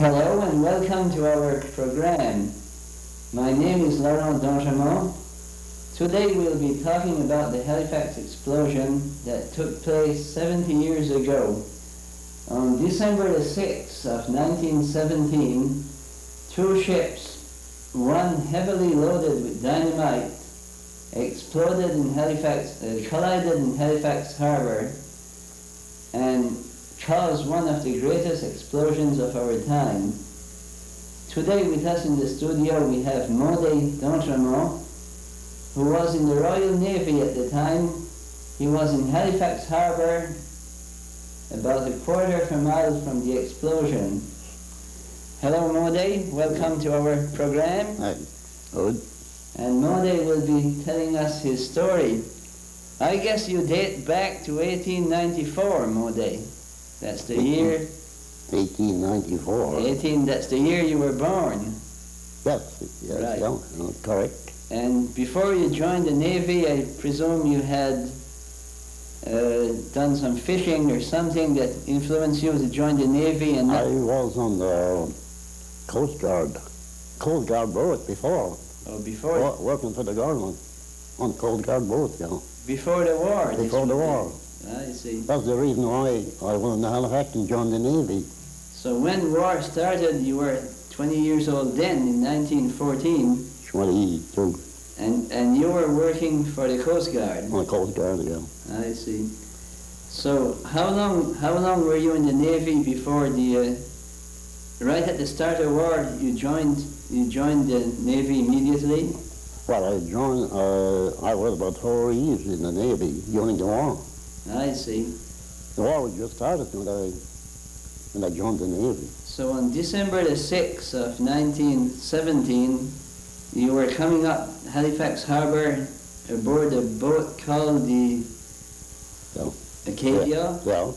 Hello and welcome to our program. My name is Laurent. Today we'll be talking about the Halifax Explosion that took place 70 years ago. On December the 6th of 1917, two ships, one heavily loaded with dynamite, collided in Halifax Harbour and caused one of the greatest explosions of our time. Today with us in the studio we have Mande, who was in the Royal Navy at the time. He was in Halifax Harbour, about a quarter of a mile from the explosion. Hello Mande, welcome to our program. Hi. Good. And Mande will be telling us his story. I guess you date back to 1894, Mande. That's the year... 1894. That's the year you were born. Yes, Right. Yeah, correct. And before you joined the Navy, I presume you had done some fishing or something that influenced you to join the Navy. And I was on the Coast Guard boat before. Oh, before? Working for the government on Coast Guard boat, you know. Before the war? Before the war. I see. That's the reason why I went to Halifax and joined the Navy. So when war started, you were 20 years old then, in 1914. 22. And you were working for the Coast Guard? On the Coast Guard, yeah. I see. So how long were you in the Navy before the... right at the start of war, you joined the Navy immediately? Well, I was about 4 years in the Navy during the war. I see. The war was just started when I joined the Navy. So on December the 6th of 1917, you were coming up Halifax Harbour aboard a boat called the Acadia? Yeah.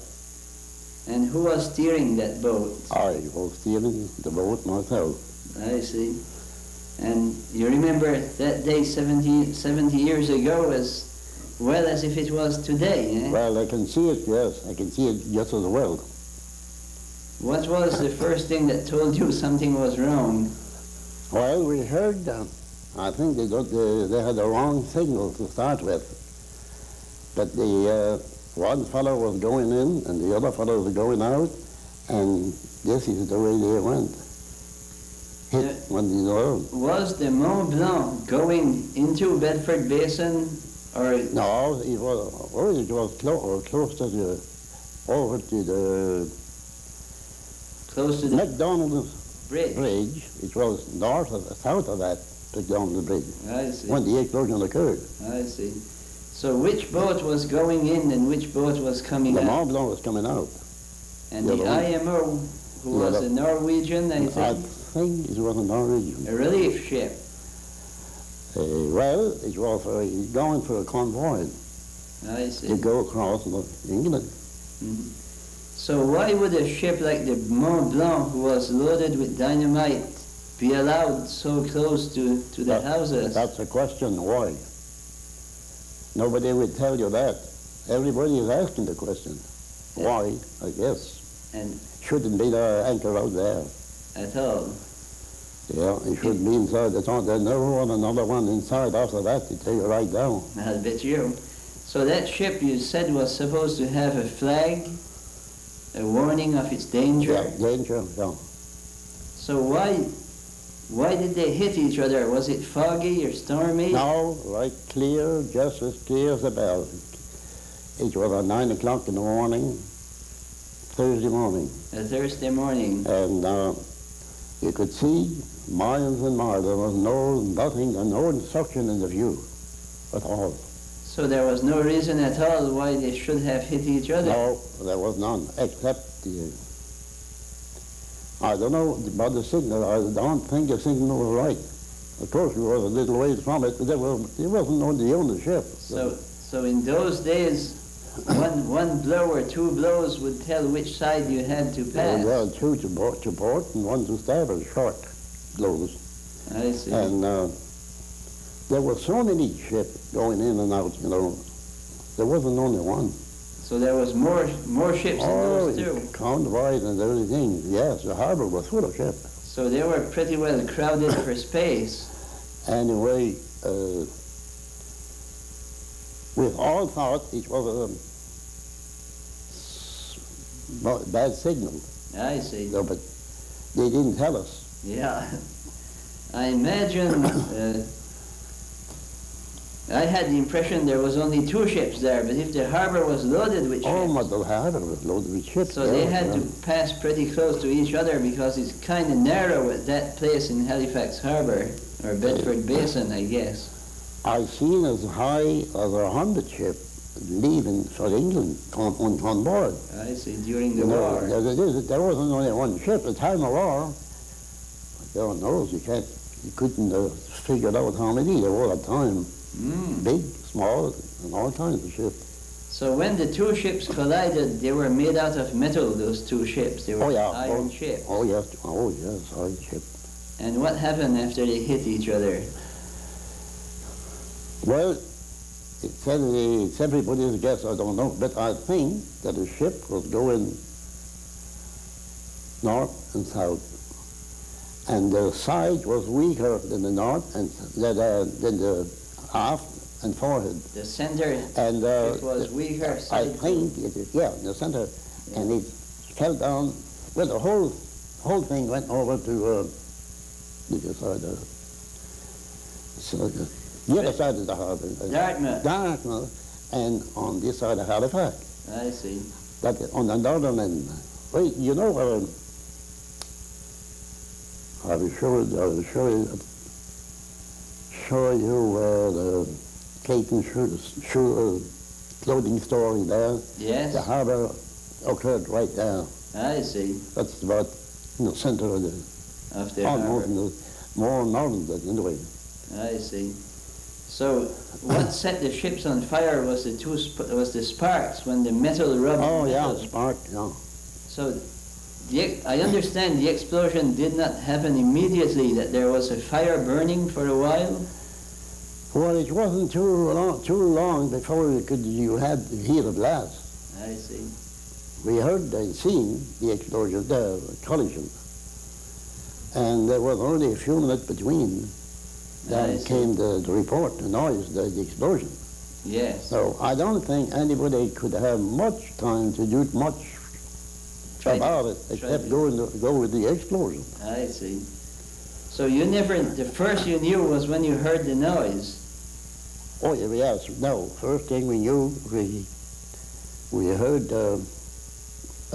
And who was steering that boat? I was steering the boat myself. I see. And you remember that day 70 years ago as well as if it was today, eh? Well, I can see it, yes. I can see it just as well. What was the first thing that told you something was wrong? Well, we heard, I think they had the wrong signal to start with. But the one fellow was going in and the other fellow was going out, and this is the way they went. Hit when they learned. Was the Mont Blanc going into Bedford Basin? Or no, it was close to the, over to the... Close to the... McDonald's Bridge, which was south of that McDonald's Bridge. I see. When the explosion occurred. I see. So which boat was going in and which boat was coming out? The Mont Blanc was coming out. And the IMO, who was a Norwegian, I think? I think it was a Norwegian. A relief ship. Well, it was going for a convoy. I see. To go across England. Mm-hmm. So why would a ship like the Mont Blanc, who was loaded with dynamite, be allowed so close to the houses? That's the question, why? Nobody would tell you that. Everybody is asking the question. Yeah. Why, I guess. And shouldn't be the anchor out there. At all? Yeah, it should be inside the tunnel. There's never one another one inside after that to take you right down. I'll bet you. So that ship you said was supposed to have a flag, a warning of its danger? Yeah, danger, yeah. So why did they hit each other? Was it foggy or stormy? No, right clear, just as clear as a bell. It was at 9 o'clock in the morning, Thursday morning. A Thursday morning. And you could see miles and miles. There was no instruction in the view at all. So there was no reason at all why they should have hit each other? No, there was none, except I don't know about the signal. I don't think the signal was right. Of course, we were a little ways from it, but it wasn't on the ownership. So in those days, one blow or two blows would tell which side you had to pass? Well, two to port and one to starboard, short blows. I see. And there were so many ships going in and out, you know. There wasn't only one. So there was more ships than those two. Convoys and everything. Yes, the harbor was full of ships. So they were pretty well crowded for space. Anyway, we all thought it was a bad signal. I see. No, but they didn't tell us. Yeah. I imagine, I had the impression there was only 2 ships there, but if the harbor was loaded with ships... Oh, but the harbor was loaded with ships. So they had to pass pretty close to each other because it's kind of narrow at that place in Halifax Harbor, or Bedford Basin, I guess. I've seen as high as 100 ships leaving for England on board. I see, during the war. There wasn't only one ship. At the time of war, God knows, you couldn't figure out how many there were at the time. Big, small, and all kinds of ships. So when the 2 ships collided, they were made out of metal, those 2 ships. They were iron ships. Oh yes, iron ships. And what happened after they hit each other? Well, it's everybody's guess, I don't know, but I think that the ship was going north and south. And the side was weaker than the north and than the aft and forward. The center, and it was weaker. I think the center, yeah. And it fell down. Well, the whole thing went over to the other side of the harbour. Dartmouth, and on this side of Halifax. I see. But on the northern end, well, you know, I will show you the Clayton clothing store in there. Yes. The harbour occurred right there. I see. That's about in the centre of the harbour. More northern than anyway. I see. So what set the ships on fire was the sparks when the metal rubbed. Oh metal. yeah, spark. Yeah. So I understand the explosion did not happen immediately, that there was a fire burning for a while? Well, it wasn't too long before you had to hear the blast. I see. We heard and seen the explosion, the collision. And there was only a few minutes between. Then came the report, the noise, the explosion. Yes. So I don't think anybody could have much time to do much about it, except go with the explosion. I see. So the first you knew was when you heard the noise? Oh, yes, no. First thing we knew, we heard a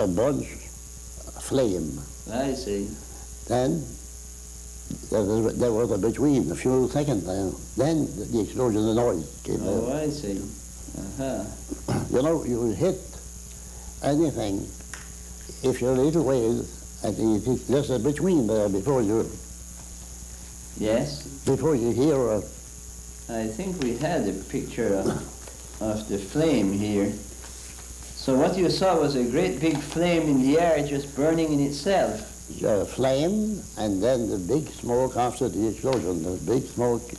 bunch of flame. I see. Then there was a between, a few seconds there. Then the explosion, the noise came out. Oh, I see. Uh-huh. You know, you hit anything if you're a little ways, and there's a between there before you. Yes. Before you hear. I think we had a picture of the flame here. So what you saw was a great big flame in the air, just burning in itself. Flame, and then the big smoke after the explosion. The big smoke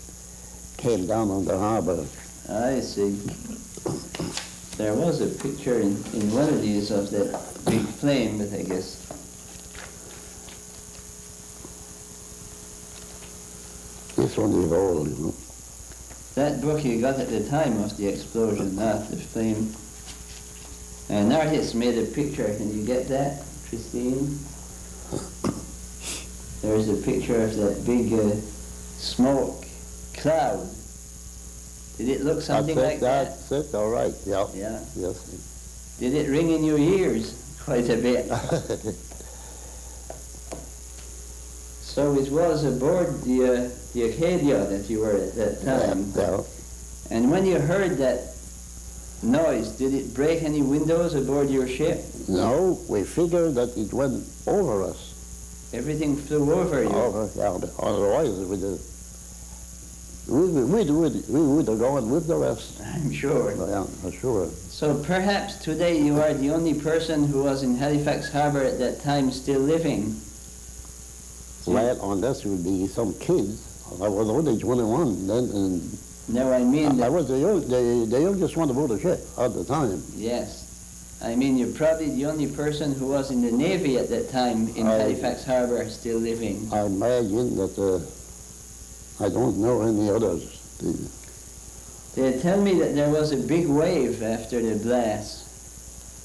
came down on the harbor. I see. There was a picture in one of these of that big flame, but I guess. This one is old, you know. That book you got at the time of the explosion, not the flame. An artist made a picture. Can you get that, Christine? There's a picture of that big smoke cloud. Did it look something like that? That's it, all right, yeah. Yeah. Yes. Did it ring in your ears quite a bit? So it was aboard the Acadia that you were at that time. Yeah. And when you heard that noise, did it break any windows aboard your ship? No, we figured that it went over us. Everything flew over you? Over, yeah, but otherwise we would have gone with the rest. I'm sure. Yeah, I'm sure. So perhaps today you are the only person who was in Halifax Harbor at that time still living. Well, unless it would be some kids. I was only 21 then, and no, I mean... I was the youngest one aboard the ship at the time. Yes. I mean, you're probably the only person who was in the Navy at that time in Halifax Harbour still living. I imagine that I don't know any others. They tell me that there was a big wave after the blast.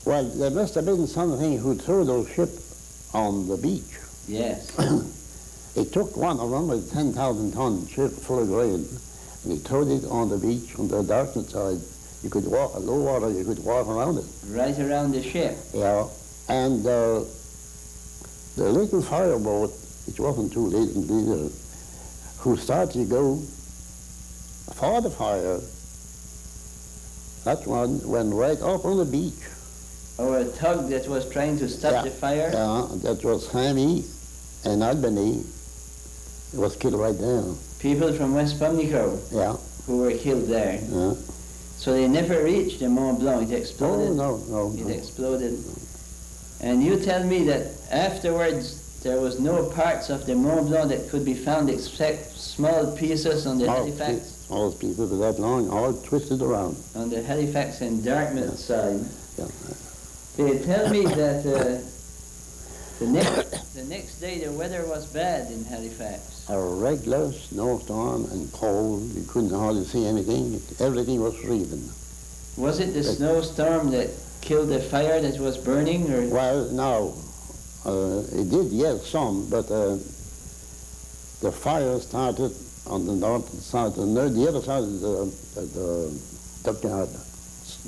Well, there must have been something who threw those ships on the beach. Yes. It took one of them, a 10,000-ton ship full of grain, and he threw it on the beach on the darkened side. You could walk, at low water, you could walk around it. Right around the ship? Yeah, and the little fireboat, which wasn't too late either, who started to go for the fire, that one went right up on the beach. Or a tug that was trying to stop the fire? Yeah, that was Hammy and Albany. It was killed right there. People from West Pubnico? Yeah. Who were killed there? Yeah. So they never reached the Mont Blanc, it exploded? Oh, no. It exploded. And you tell me that afterwards there was no parts of the Mont Blanc that could be found except small pieces on the Halifax? Small pieces of that long, all twisted around. On the Halifax and Dartmouth side. Yeah. They tell me that the next day the weather was bad in Halifax. A regular snowstorm and cold. You couldn't hardly see anything. Everything was freezing. Was it the snowstorm that killed the fire that was burning? Or? Well, no. It did, yes, some, but the fire started on the north side, the other side of the dockyard,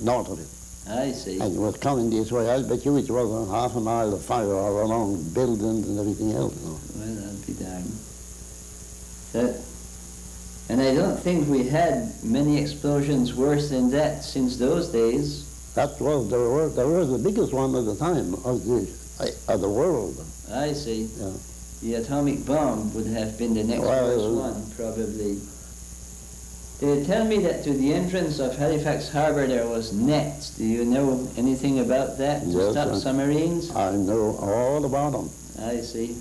north of it. I see. And it was coming this way. I'll bet you it was a half a mile of fire all along buildings and everything else. Well, I'll be darned. And I don't think we had many explosions worse than that since those days. That was the biggest one at the time of the world. I see. Yeah. The atomic bomb would have been the next worst one, probably. They tell me that to the entrance of Halifax Harbour there was nets. Do you know anything about that to stop submarines? I know all about them. I see.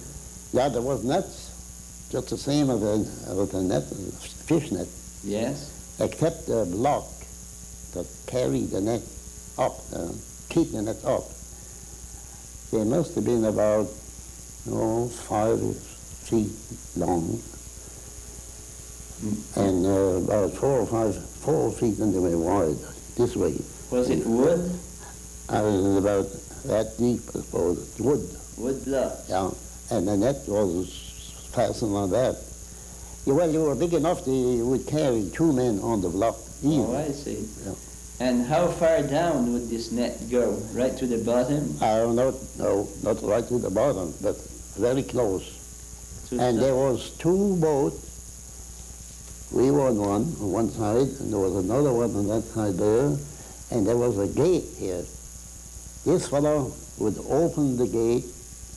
Yeah, there was nets, just the same as a net, fish net. Yes. Except the block that carried the net up, keep the net up. They must have been about 5 feet long. And about 4 feet and they were wide, this way. Was it wood? About that deep, I suppose. Wood. Wood blocks. Yeah, and the net was fastened on that. Well, you were big enough that you would carry 2 men on the block. Easy. Oh, I see. Yeah. And how far down would this net go? Right to the bottom? Not right to the bottom, but very close. And there was 2 boats. We were on one side, and there was another one on that side there, and there was a gate here. This fellow would open the gate.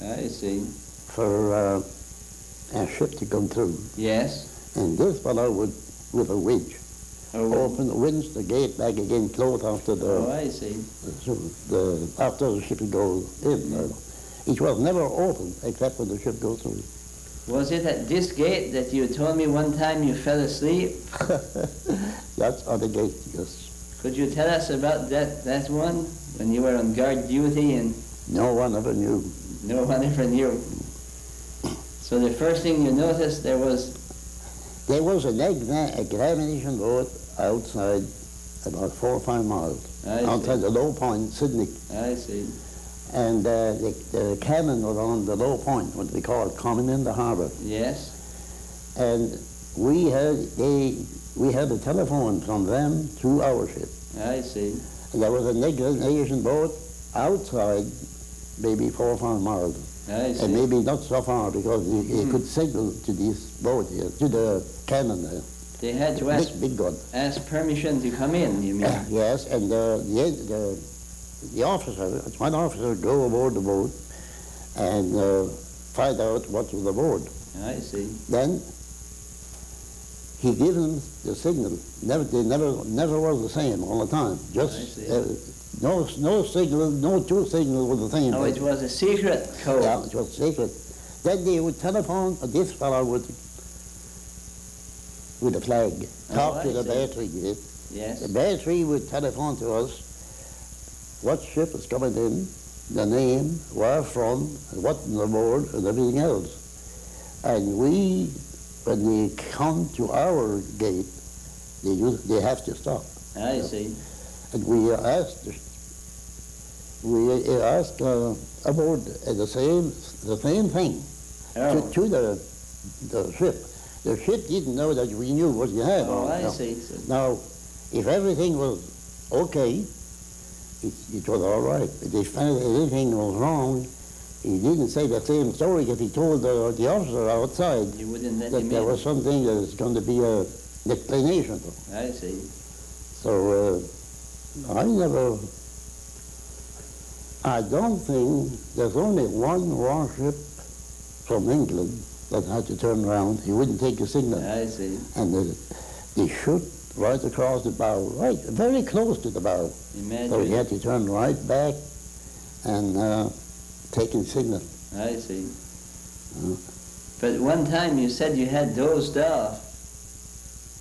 I see. For a ship to come through. Yes. And this fellow would, with a winch, open the winch, the gate back again, close after the. Oh, I see. After the ship goes in. It was never open except when the ship goes through. Was it at this gate that you told me one time you fell asleep? That's on the gate, yes. Could you tell us about that one, when you were on guard duty and... No one ever knew. No one ever knew. So the first thing you noticed, there was an examination boat outside about 4 or 5 miles. Outside the low point, Sydney. I see. And the cannon was on the low point, what we call coming in the harbour. Yes. And we had a telephone from them to our ship. I see. And there was an Asian boat outside, maybe 4 or 5 miles. I see. And maybe not so far because he could signal to this boat here, to the cannon there. They had to big gun. Ask permission to come in, you mean? Yes, and the officer, one officer would go aboard the boat and find out what was aboard. I see. Then he gave them the signal. They never was the same all the time. Just no signal, no 2 signals were the same. Oh, it was a secret code. Yeah, it was secret. Then they would telephone, this fellow with a flag, talk to the battery. Yes. The battery would telephone to us what ship is coming in, the name, where from, and what on the board, and everything else. And we, when they come to our gate, they have to stop. I see. And we asked aboard the same thing to the ship. The ship didn't know that we knew what you had. Oh, I see. Now, if everything was okay, it was all right. But if anything was wrong, he didn't say the same story if he told the officer outside you wouldn't let that him there in. was something that was going to be an explanation. I see. So I don't think there's only one warship from England that had to turn around. He wouldn't take a signal. I see. And they shoot right across the bow, right, very close to the bow. Imagine. So he had to turn right back and take his signal. I see. But one time you said you had dozed off.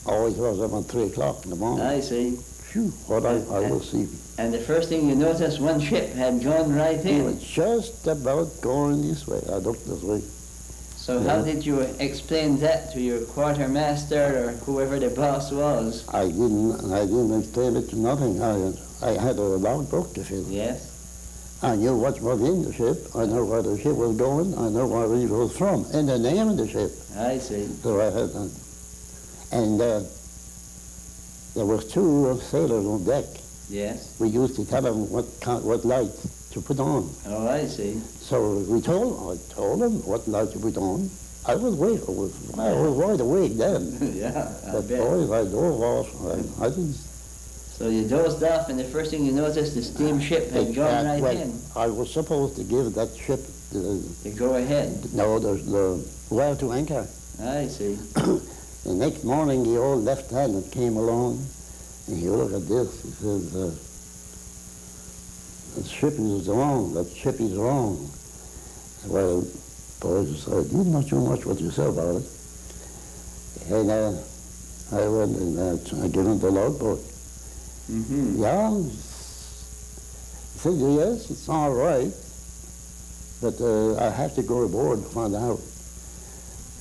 Oh, it was about 3 o'clock in the morning. I see. Phew, what I was sleeping. And the first thing you noticed, one ship had gone right It in. was just about going this way. I looked this way. So how did you explain that to your quartermaster or whoever the boss was? I didn't explain it to nothing. I had a logbook to fill. Yes. I knew what was in the ship. I knew where the ship was going. I knew where it was from, and the name of the ship. I see. So I had that. And there was 2 sailors on deck. Yes. We used to tell them what light to put on. Oh, I see. So I told them what light to put on. I was wide awake then. Yeah, I But bet. boys, I dove off. I didn't. So you dozed off, and the first thing you noticed, the steamship had gone right well, in. I was supposed to give that ship You go ahead. the where to anchor. I see. The next morning, the old lieutenant came along, and he looked at this. He says, "That ship is wrong. That ship is wrong." Well, boys, I didn't know too much what you said about it. And I went and I gave him the logbook. Mm-hmm. Yeah, he said, yes, it's all right, but I have to go aboard and find out.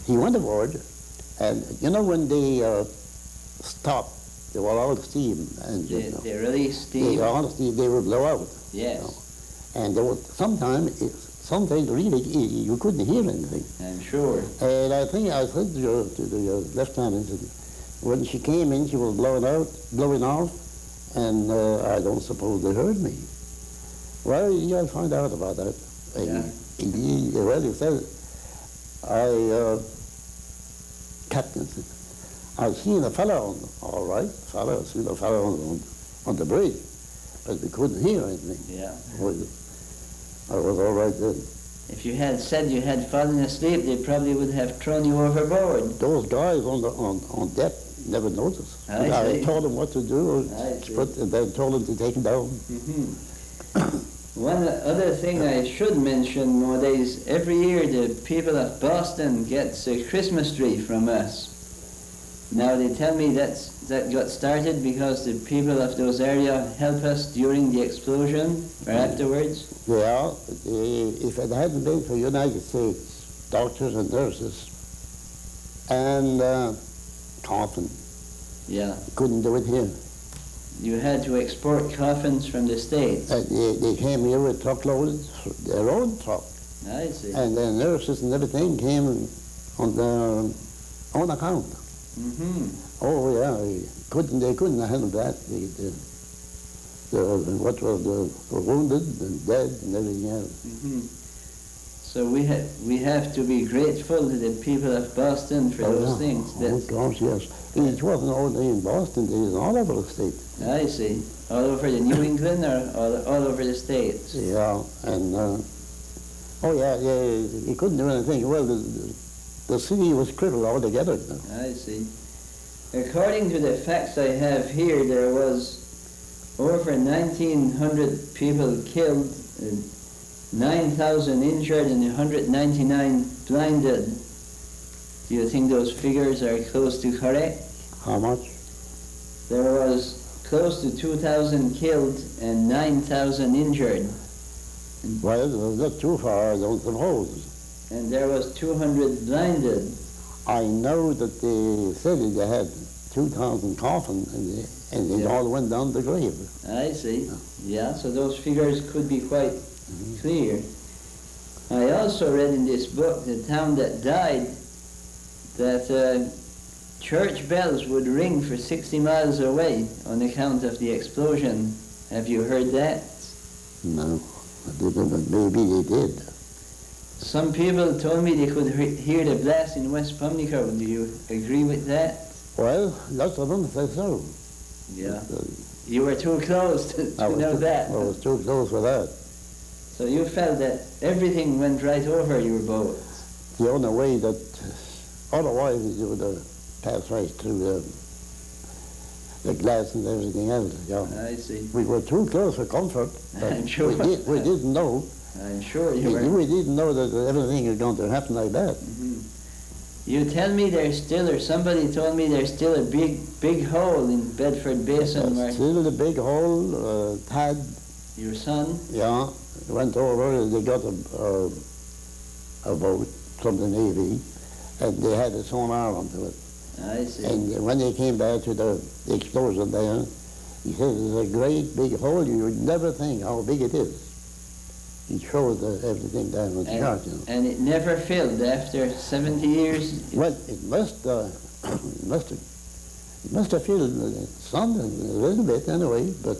He went aboard, and you know when they stopped, they were all steam engines. They released steam. They would blow out. Yes. You know. And there was sometimes really you couldn't hear anything. I'm sure. And I think I said to the lieutenant, when she came in, she was blowing off, and I don't suppose they heard me. Well, you got to find out about that. Yeah. He said, Captain said, I seen a fellow I seen a fellow on the bridge, but we couldn't hear anything. Yeah. I was all right then. If you had said you had fallen asleep, they probably would have thrown you overboard. Those guys on deck never noticed. I see. told them what to do, and then told them to take it down. Mm-hmm. One other thing I should mention nowadays, every year the people of Boston gets a Christmas tree from us. Now they tell me that got started because the people of those areas help us during the explosion or afterwards. Yeah, if it hadn't been for United States doctors and nurses and coffin, Yeah. couldn't do it here. You had to export coffins from the States. They came here with truckloads, their own truck, I see. and the nurses and everything came on their own account. Mm-hmm. Oh yeah, they couldn't handle that. What was the wounded and dead and everything else. Mm-hmm. So we have to be grateful to the people of Boston for those things. Oh gosh, yes. It wasn't only in Boston; it was all over the state. I see. All over the New England or all over the States? Yeah, and he couldn't do anything. Well, the city was crippled altogether. I see. According to the facts I have here, there was over 1,900 people killed, 9,000 injured, and 199 blinded. Do you think those figures are close to correct? How much? There was close to 2,000 killed and 9,000 injured. Well, it was not too far, I don't suppose. And there was 200 blinded. I know that they said they had 2,000 coffins and they all went down the grave. I see. Yeah, so those figures could be quite clear. I also read in this book, the town that died, that church bells would ring for 60 miles away on account of the explosion. Have you heard that? No, I didn't, but maybe they did. Some people told me they could hear the blast in West Pubnico. Do you agree with that? Well, lots of them say so. Yeah. But, You were too close to know that. I was too close for that. So you felt that everything went right over your boat. The only way that, otherwise you would have passed right through the glass and everything else. Yeah. I see. We were too close for comfort. But I'm sure. we didn't know. I'm sure you were. We didn't know that everything was going to happen like that. Mm-hmm. You tell me there's still, or somebody told me there's still a big hole in Bedford Basin where Still a big hole, Tad. your son. Yeah, went over, they got a boat from the Navy, and they had a sonar onto it. I see. And when they came back to the explosion there, he said, it's a great big hole, you would never think how big it is. He showed everything down on the chart, you know. And it never filled after 70 years? Well, it must have filled some, a little bit anyway, but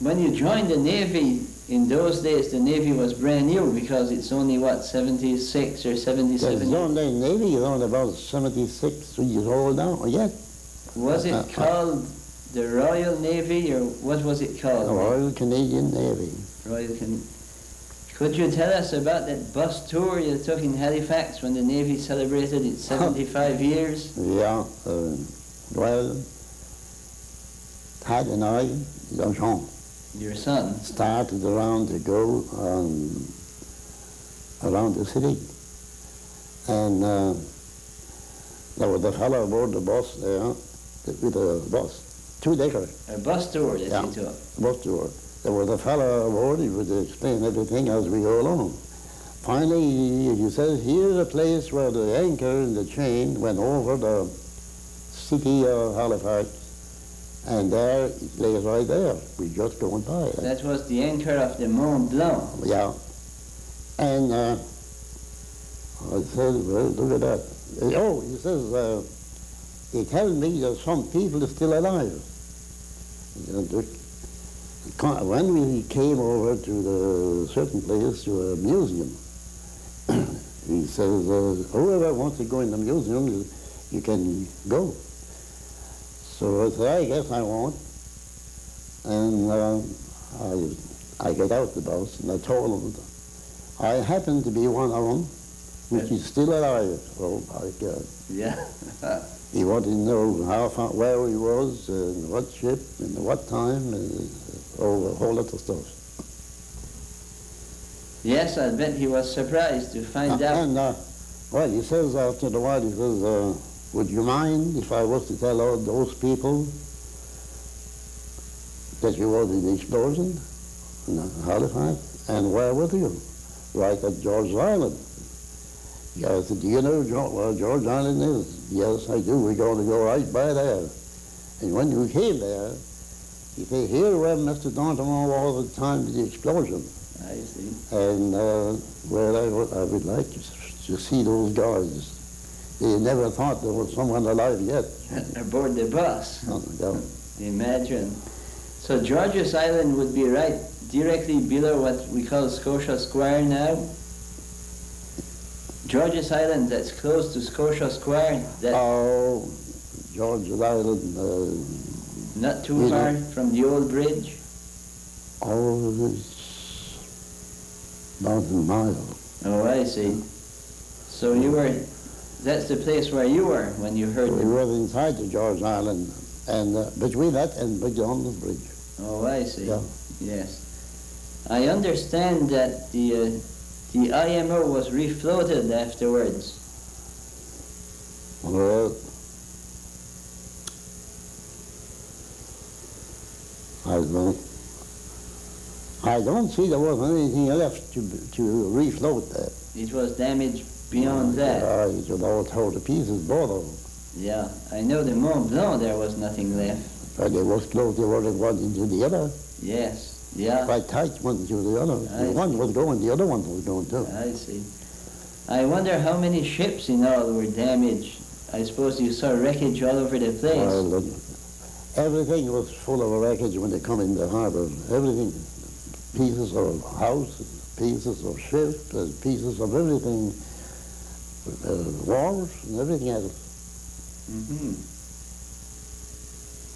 when you joined the Navy, in those days the Navy was brand new because it's only, what, 76 or 77 the Navy is only about 76 years old now, yet. Was it called the Royal Navy, or what was it called? The Royal Canadian Navy. Could you tell us about that bus tour you took in Halifax when the Navy celebrated its 75 years? Yeah, well, Tad and I, Laurent, your son, started around to go around the city. And there was a fellow aboard the bus there, with a bus, two-decker. A bus tour that you took? Bus tour. There was a fellow aboard, he would explain everything as we go along. Finally, he says, here's a place where the anchor and the chain went over the city of Halifax, and there it lays right there. We just going by. That was the anchor of the Mont Blanc. Yeah. And I said, well, look at that. Oh, he says, they tell me that some people are still alive. When we came over to the certain place, to a museum, he says, whoever wants to go in the museum, you can go. So I said, I guess I won't. And I got out the bus and I told them, I happen to be one of them, which is still alive. Oh my God. Yeah. He wanted to know how far, where he was, and what ship, and what time, and a whole lot of stuff. Yes, I bet he was surprised to find out. And, well, he says after a while, he says, would you mind if I was to tell all those people that you was in the explosion in Halifax, and where were you? Right at George Island. Yeah, I said, do you know where George Island is? Yes, I do. We're going to go right by there. And when we came there, he said, here where Mr. Danton all the time of the explosion. I see. And well, I would like to see those guys. They never thought there was someone alive yet. Aboard the bus. Oh, yeah. Imagine. So George's Island would be right directly below what we call Scotia Square now. George's Island, that's close to Scotia Square. Oh, George's Island. Not too far from the old bridge. Oh, it's about a mile. Oh, I see. So you were, that's the place where you were when you heard We were inside the George Island, and between that and beyond the bridge. Oh, I see. Yeah. Yes. I understand that the IMO was refloated afterwards. Well, I don't see there wasn't anything left to refloat that. It was damaged beyond that. It was all torn to pieces, both of them. Yeah, I know the Mont Blanc there was nothing left. But they was close to one into the other. Yes, yeah. Quite tight one into the other. One was going, the other one was going too. I see. I wonder how many ships in all were damaged. I suppose you saw wreckage all over the place. Well, everything was full of wreckage when they come in the harbour. Everything, pieces of houses, pieces of ships, pieces of everything, walls and everything else. Mm-hmm.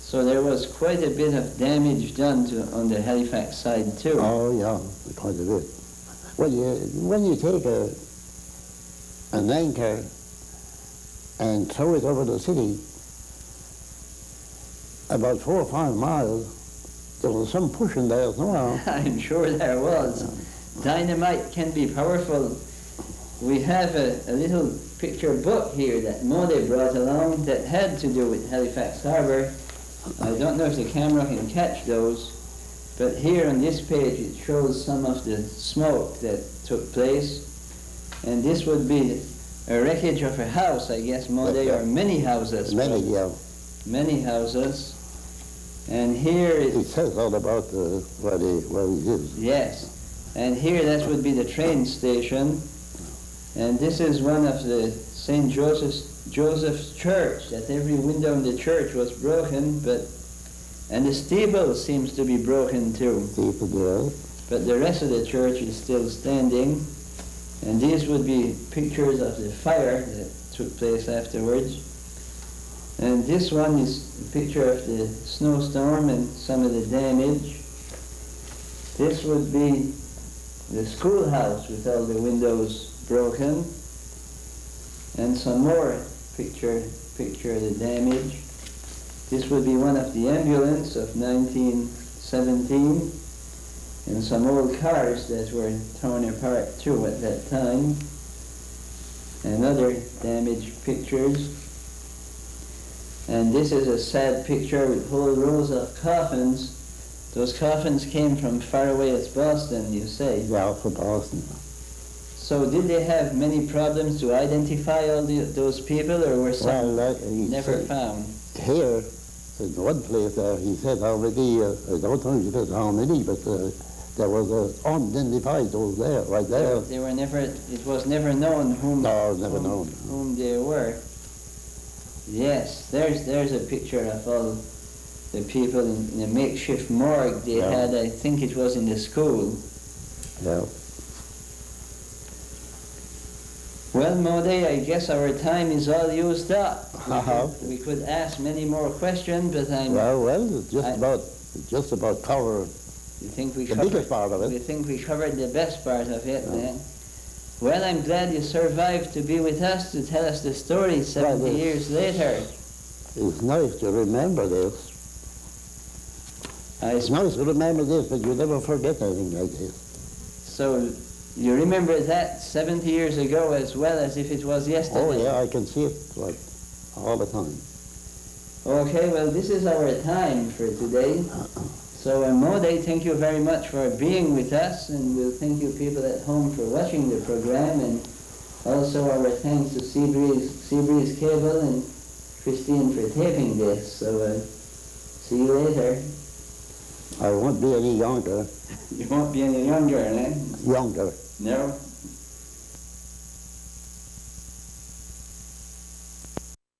So there was quite a bit of damage done on the Halifax side too. Oh yeah, quite a bit. Well, when you take an anchor and throw it over the city, about 4 or 5 miles, there was some pushing there somehow. I'm sure there was. Dynamite can be powerful. We have a little picture book here that Mande brought along that had to do with Halifax Harbour. I don't know if the camera can catch those, but here on this page it shows some of the smoke that took place. And this would be a wreckage of a house, I guess, Mande, or many houses. Many, yeah. Many houses. And here it says all about where he lives. Yes. And here that would be the train station. And this is one of the St. Joseph's Church, that every window in the church was broken, and the steeple seems to be broken too. Steeple, yeah. But the rest of the church is still standing. And these would be pictures of the fire that took place afterwards. And this one is a picture of the snowstorm and some of the damage. This would be the schoolhouse with all the windows broken. And some more picture of the damage. This would be one of the ambulance of 1917. And some old cars that were torn apart too at that time. And other damaged pictures. And this is a sad picture with whole rows of coffins. Those coffins came from far away as Boston, you say? Yeah, from Boston. So did they have many problems to identify all those people, or were some never found? Here, in one place, he said already, I don't know if he said how many, but there was unidentified those there, right there. They were never, it was never known whom they were. Yes, there's a picture of all the people in a makeshift morgue they had. I think it was in the school. Yeah. Well, Mande, I guess our time is all used up. We could ask many more questions, but I'm... Well, just about covered the biggest part of it. We think we covered the best part of it, then. Well, I'm glad you survived to be with us to tell us the story 70 years later. It's nice to remember this. It's nice to remember this, but you never forget anything like this. So you remember that 70 years ago as well as if it was yesterday? Oh, yeah, I can see it like all the time. Okay, well, this is our time for today. So, Mande, thank you very much for being with us, and we'll thank you people at home for watching the program, and also our thanks to Seabreeze Cable and Christine for taping this. So, see you later. I won't be any younger. You won't be any younger, eh? Younger. No?